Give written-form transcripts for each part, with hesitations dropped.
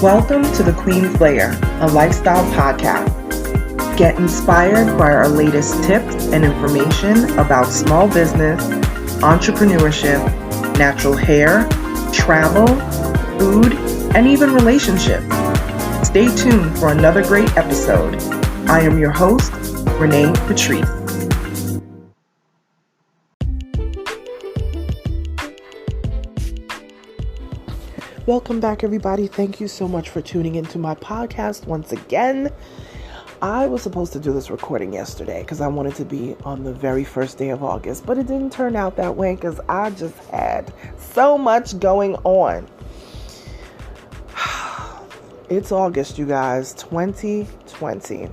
Welcome to the Queen's Lair, a lifestyle podcast. Get inspired by our latest tips and information about small business, entrepreneurship, natural hair, travel, food, and even relationships. Stay tuned for another great episode. I am your host, Renee Patrice. Welcome back, everybody. Thank you so much for tuning into my podcast once again. I was supposed to do this recording yesterday because I wanted to be on the very first day of August, but it didn't turn out that way because I just had so much going on. It's August, you guys, 2020.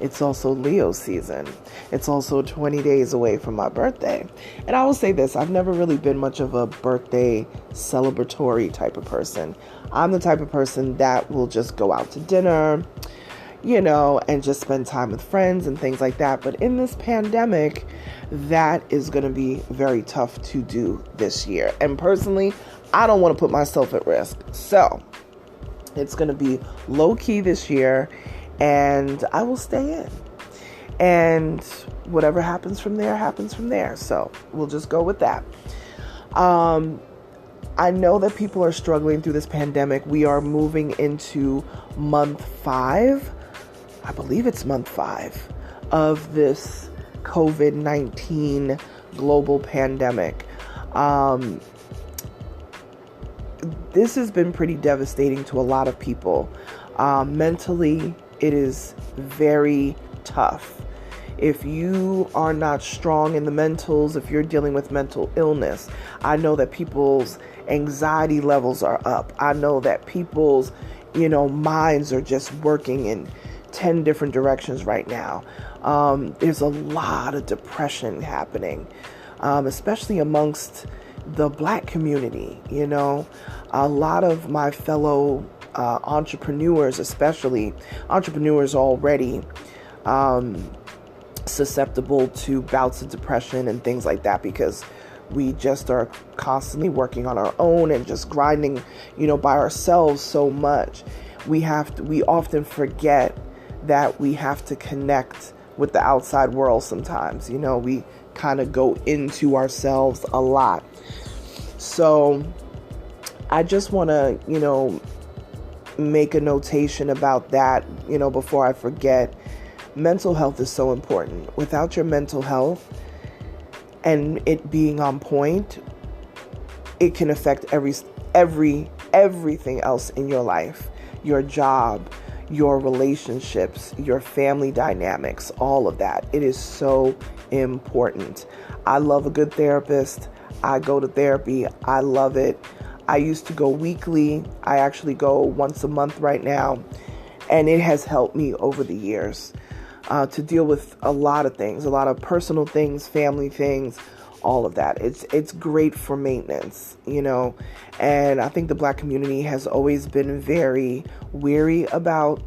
It's also Leo season. It's also 20 days away from my birthday. And I will say this, I've never really been much of a birthday celebratory type of person. I'm the type of person that will just go out to dinner, and just spend time with friends and things like that. But in this pandemic, that is going to be very tough to do this year. And personally, I don't want to put myself at risk. So it's going to be low key this year, and I will stay in. And whatever happens from there, happens from there. So we'll just go with that. I know that people are struggling through this pandemic. We are moving into month 5. I believe it's month 5 of this COVID-19 global pandemic. This has been pretty devastating to a lot of people. Mentally, it is very tough. If you are not strong in the mentals, if you're dealing with mental illness, I know that people's anxiety levels are up. I know that people's, minds are just working in 10 different directions right now. There's a lot of depression happening, especially amongst the Black community. A lot of my fellow entrepreneurs, especially entrepreneurs already susceptible to bouts of depression and things like that, because we just are constantly working on our own and just grinding, by ourselves so much. We often forget that we have to connect with the outside world sometimes. We kind of go into ourselves a lot. So I just want to, make a notation about that, before I forget. Mental health is so important. Without your mental health and it being on point, it can affect everything else in your life, your job, your relationships, your family dynamics, all of that. It is so important. I love a good therapist. I go to therapy. I love it. I used to go weekly. I actually go once a month right now. And it has helped me over the years to deal with a lot of things, a lot of personal things, family things, all of that. It's great for maintenance, and I think the Black community has always been very weary about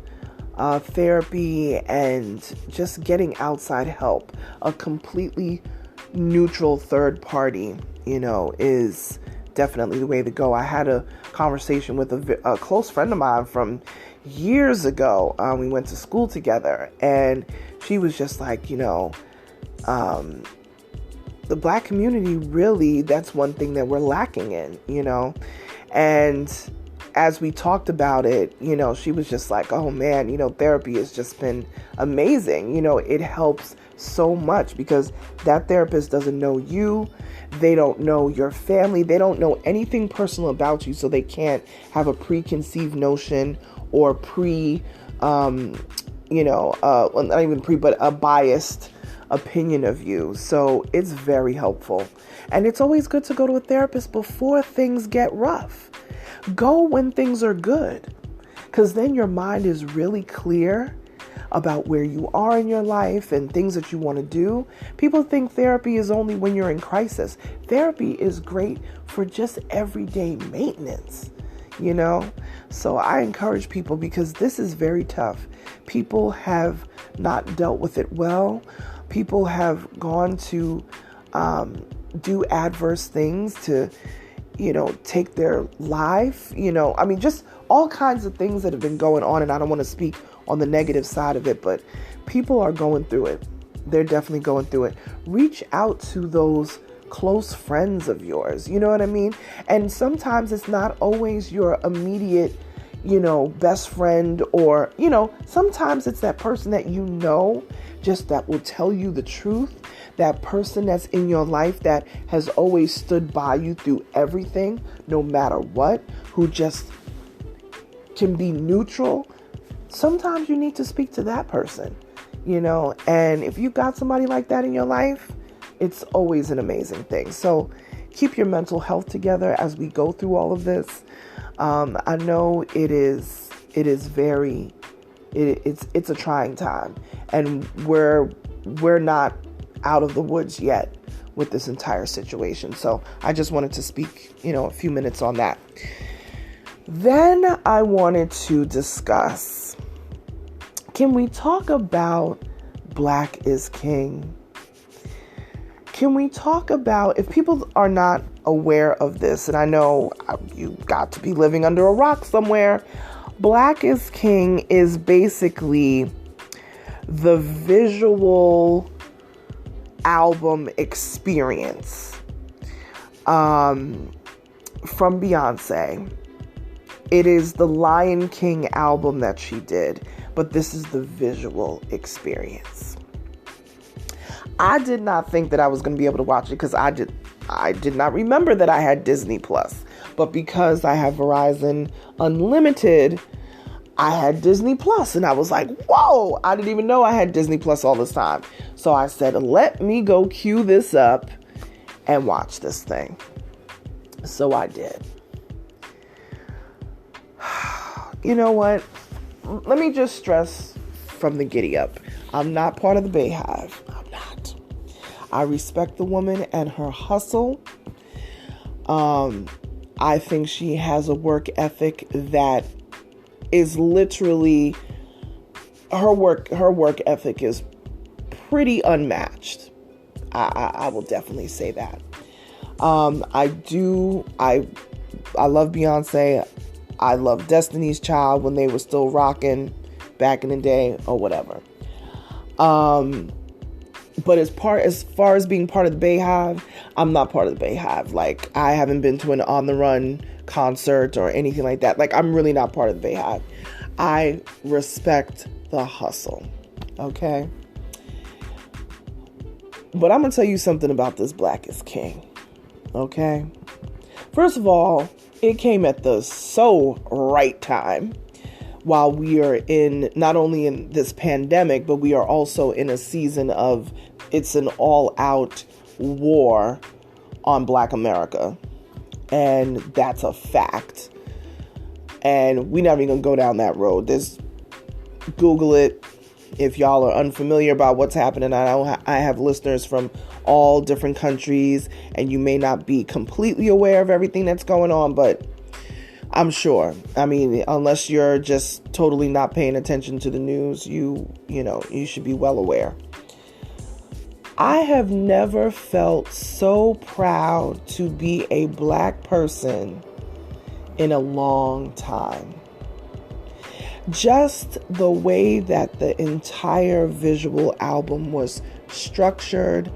therapy and just getting outside help. A completely neutral third party, is definitely the way to go. I had a conversation with a close friend of mine from years ago. We went to school together, and she was just like, the Black community, really, that's one thing that we're lacking in, and as we talked about it, she was just like, oh man, therapy has just been amazing. It helps so much because that therapist doesn't know you. They don't know your family. They don't know anything personal about you. So they can't have a preconceived notion or not even but a biased opinion of you. So it's very helpful. And it's always good to go to a therapist before things get rough. Go when things are good, because then your mind is really clear about where you are in your life and things that you want to do. People think therapy is only when you're in crisis. Therapy is great for just everyday maintenance, So I encourage people, because this is very tough. People have not dealt with it well. People have gone to do adverse things to take their life, I mean, just all kinds of things that have been going on. And I don't want to speak on the negative side of it, but people are going through it. They're definitely going through it. Reach out to those close friends of yours. You know what I mean? And sometimes it's not always your immediate, best friend, or, sometimes it's that person that just that will tell you the truth. That person that's in your life that has always stood by you through everything, no matter what, who just can be neutral. Sometimes you need to speak to that person, and if you got somebody like that in your life, it's always an amazing thing. So keep your mental health together as we go through all of this. I know it's a trying time, and we're not out of the woods yet with this entire situation. So I just wanted to speak, a few minutes on that. Then I wanted to discuss, can we talk about Black is King? Can we talk about, if people are not aware of this, and I know you got to be living under a rock somewhere, Black is King is basically the visual album experience from Beyonce. It is the Lion King album that she did, but this is the visual experience. I did not think that I was going to be able to watch it because I did not remember that I had Disney Plus, but because I have Verizon Unlimited, I had Disney Plus, and I was like, whoa, I didn't even know I had Disney Plus all this time. So I said, let me go queue this up and watch this thing. So I did. You know what? Let me just stress from the giddy up. I'm not part of the Bayhive. I'm not. I respect the woman and her hustle. I think she has a work ethic that is literally, her work ethic is pretty unmatched. I will definitely say that. I love Beyonce. I love Destiny's Child when they were still rocking back in the day or whatever. But as far as being part of the Bayhive, I'm not part of the Bayhive. Like, I haven't been to an On the Run concert or anything like that. Like, I'm really not part of the Bayhive. I respect the hustle. Okay? But I'm going to tell you something about this Black is King. Okay? First of all, it came at the so right time while we are in, not only in this pandemic, but we are also in a season of, it's an all-out war on Black America. And that's a fact. And we're not even going to go down that road. Google it if y'all are unfamiliar about what's happening. I have listeners from all different countries, and you may not be completely aware of everything that's going on, but I'm sure. I mean, unless you're just totally not paying attention to the news, you should be well aware. I have never felt so proud to be a Black person in a long time. Just the way that the entire visual album was structured,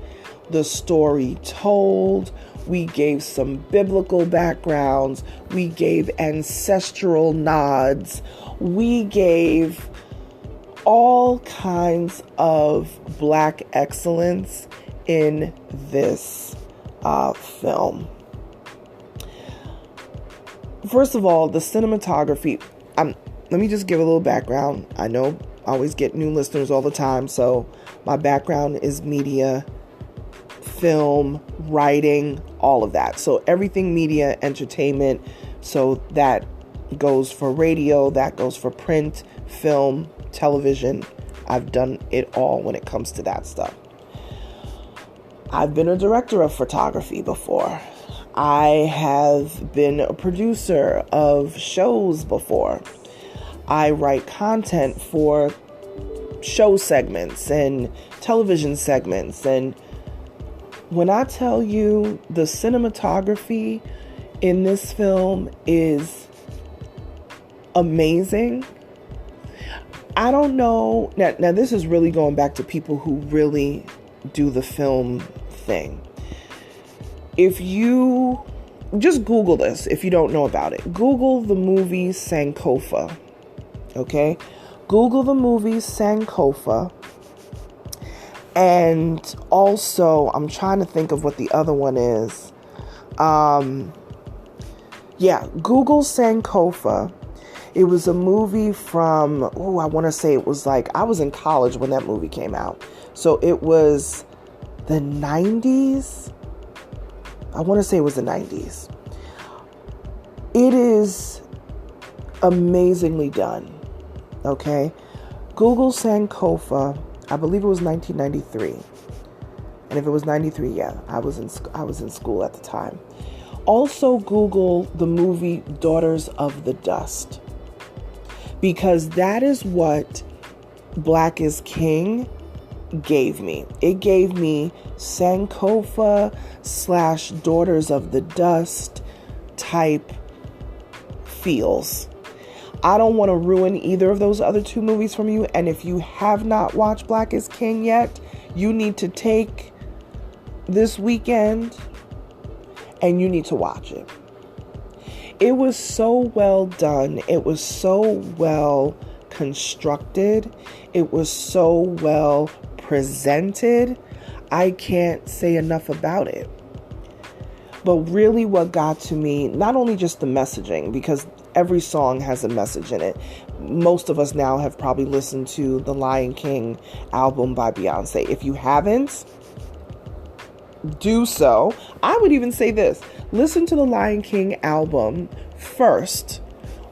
the story told, we gave some biblical backgrounds, we gave ancestral nods, we gave all kinds of Black excellence in this film. First of all, the cinematography. Let me just give a little background. I know I always get new listeners all the time, so my background is media, film, writing, all of that. So everything media, entertainment. So that goes for radio, that goes for print, film, television. I've done it all when it comes to that stuff. I've been a director of photography before. I have been a producer of shows before. I write content for show segments and television segments. And when I tell you the cinematography in this film is amazing. I don't know. Now this is really going back to people who really do the film thing. If you just Google this, if you don't know about it, Google the movie Sankofa. Okay? Google the movie Sankofa. And also, I'm trying to think of what the other one is. Google Sankofa. It was a movie from, I want to say it was like, I was in college when that movie came out. So it was the 90s. I want to say it was the 90s. It is amazingly done. Okay? Google Sankofa. I believe it was 1993. And if it was 93, yeah, I was in school at the time. Also Google the movie Daughters of the Dust. Because that is what Black is King gave me. It gave me Sankofa / Daughters of the Dust type feels. I don't want to ruin either of those other two movies from you. And if you have not watched Black is King yet, you need to take this weekend and you need to watch it. It was so well done. It was so well constructed. It was so well presented. I can't say enough about it. But really what got to me, not only just the messaging, because every song has a message in it. Most of us now have probably listened to the Lion King album by Beyonce. If you haven't, do so. I would even say this. Listen to the Lion King album first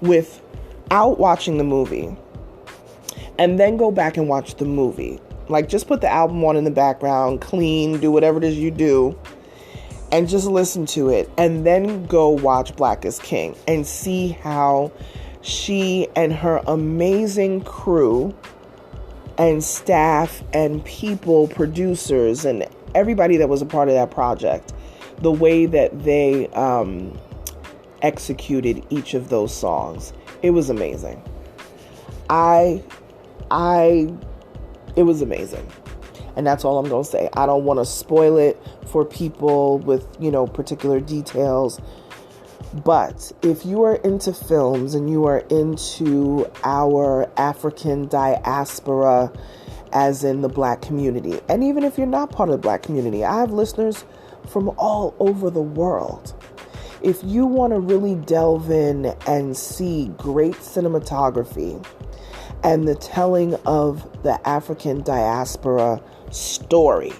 without watching the movie. And then go back and watch the movie. Like, just put the album on in the background, clean, do whatever it is you do. And just listen to it. And then go watch Black is King. And see how she and her amazing crew and staff and people, producers, and everybody that was a part of that project, the way that they executed each of those songs, it was amazing. It was amazing. And that's all I'm going to say. I don't want to spoil it for people with, particular details. But if you are into films and you are into our African diaspora, as in the Black community, and even if you're not part of the Black community, I have listeners from all over the world. If you want to really delve in and see great cinematography and the telling of the African diaspora story,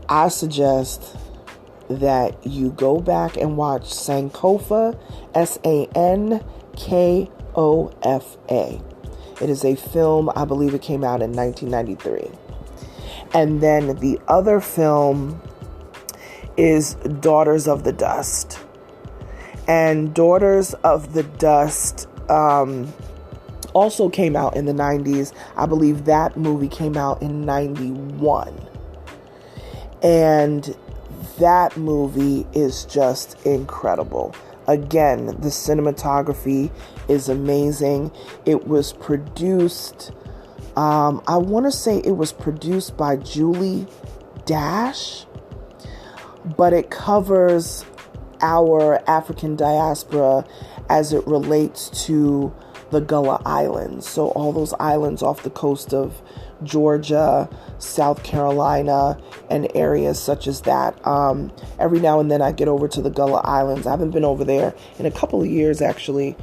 I suggest that you go back and watch Sankofa, Sankofa. It is a film, I believe it came out in 1993. And then the other film is Daughters of the Dust. And Daughters of the Dust also came out in the 90s. I believe that movie came out in 91. And that movie is just incredible. Again, the cinematography is amazing. It was produced, I want to say it was produced by Julie Dash, but it covers our African diaspora as it relates to the Gullah Islands. So all those islands off the coast of Georgia, South Carolina, and areas such as that. Every now and then I get over to the Gullah Islands. I haven't been over there in a couple of years, actually,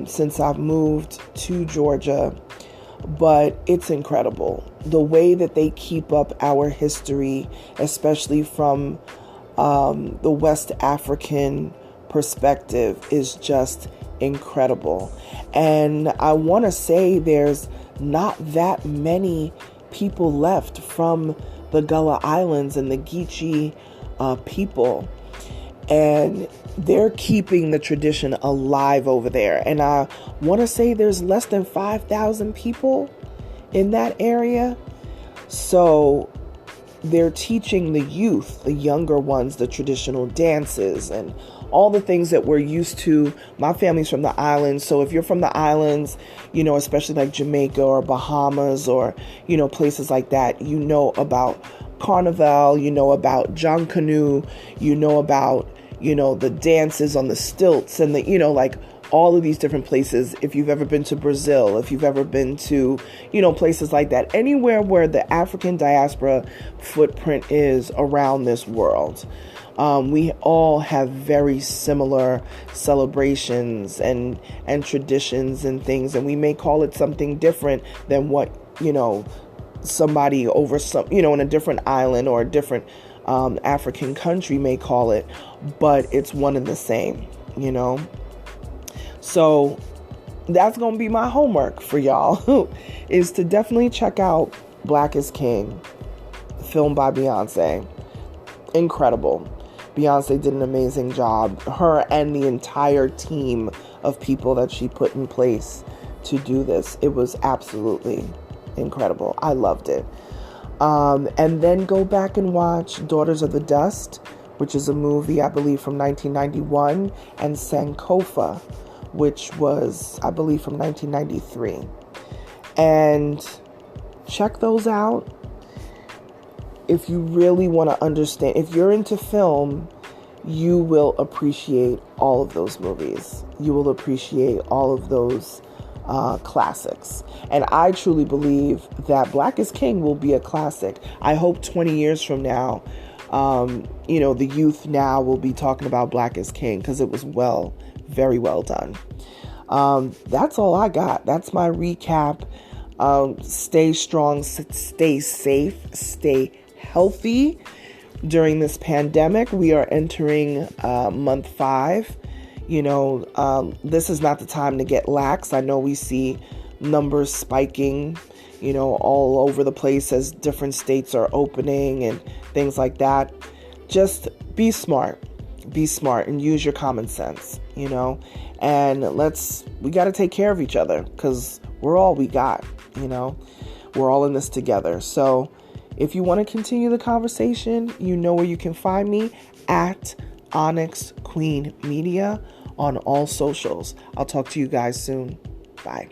since I've moved to Georgia. But it's incredible. The way that they keep up our history, especially from the West African perspective, is just incredible. And I want to say there's not that many people left from the Gullah Islands and the Geechee people, and they're keeping the tradition alive over there. And I want to say there's less than 5,000 people in that area. So they're teaching the youth, the younger ones, the traditional dances and all the things that we're used to. My family's from the islands, so if you're from the islands, especially like Jamaica or Bahamas or, places like that, about Carnival, about John Canoe, about, the dances on the stilts and like all of these different places. If you've ever been to Brazil, if you've ever been to, places like that, anywhere where the African diaspora footprint is around this world, we all have very similar celebrations and traditions and things, and we may call it something different than what, somebody over in a different island or a different African country may call it, but it's one and the same, So that's going to be my homework for y'all is to definitely check out Black is King, filmed by Beyonce. Incredible. Beyonce did an amazing job. Her and the entire team of people that she put in place to do this. It was absolutely incredible. I loved it. And then go back and watch Daughters of the Dust, which is a movie, I believe, from 1991, and Sankofa, which was, I believe, from 1993. And check those out. If you really want to understand, if you're into film, you will appreciate all of those movies. You will appreciate all of those classics. And I truly believe that Black is King will be a classic. I hope 20 years from now, the youth now will be talking about Black is King, because it was very well done. That's all I got. That's my recap. Stay strong, stay safe, stay healthy during this pandemic. We are entering month 5. This is not the time to get lax. I know we see numbers spiking, all over the place as different states are opening and things like that. Just be smart and use your common sense, and we got to take care of each other, because we're all we got, we're all in this together. So if you want to continue the conversation, you know where you can find me, at Onyx Queen Media on all socials. I'll talk to you guys soon. Bye.